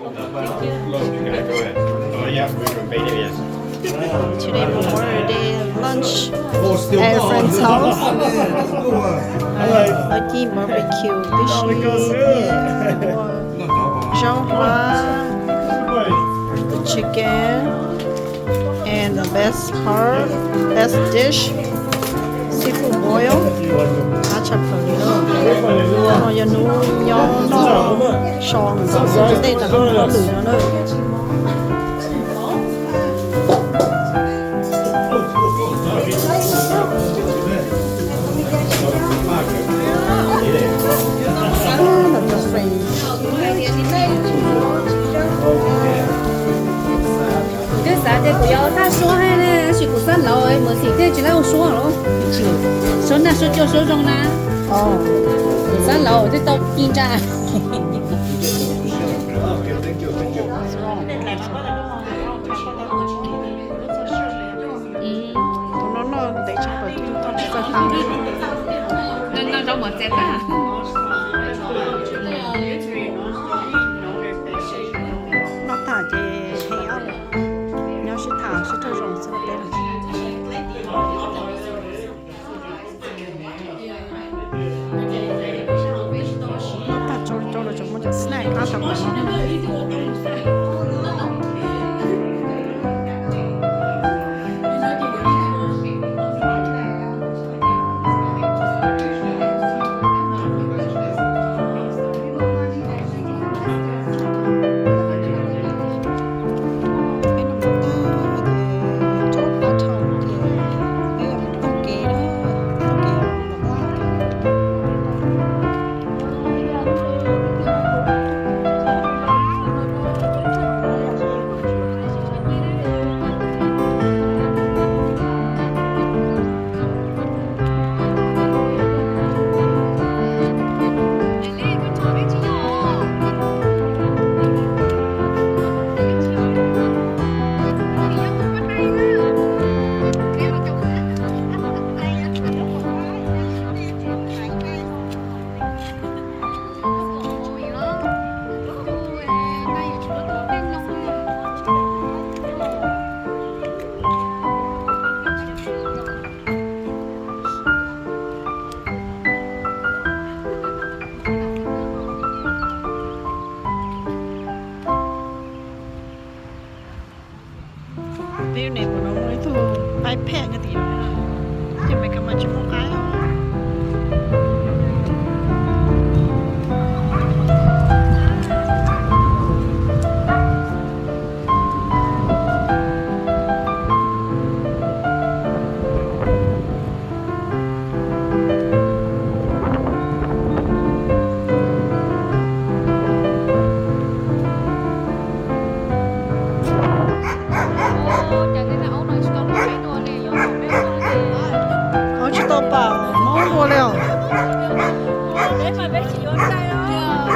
Oh yeah, we're baby, yes. Today Memorial Day lunch at a friend's house. A team barbecue dishes. Zhao the chicken, and the best part, best dish, seafood boil. Cá chạch phở nữa. Nó giờ nấu nhau nó sòn rồi đây là không có lửa nữa. cái giá tiền của nhau ta số hay là chỉ của sân lâu ấy mới thì thế chỉ là số rồi số nào số cho số trong na của sân lâu thì tao tin ra nó để cho bởi tôi sẽ tao nên nó trong một chết à nó thả về hay ốc nhau sẽ thả sẽ cho rồng sẽ đây nó thả cho là chúng mình snack ăn tập view này của nó mới thu iPad cái gì đó thì mày cầm mà chỉ một cái thôi không chỉ tao bảo nó mua liệu để mà bé chỉ vô đây thôi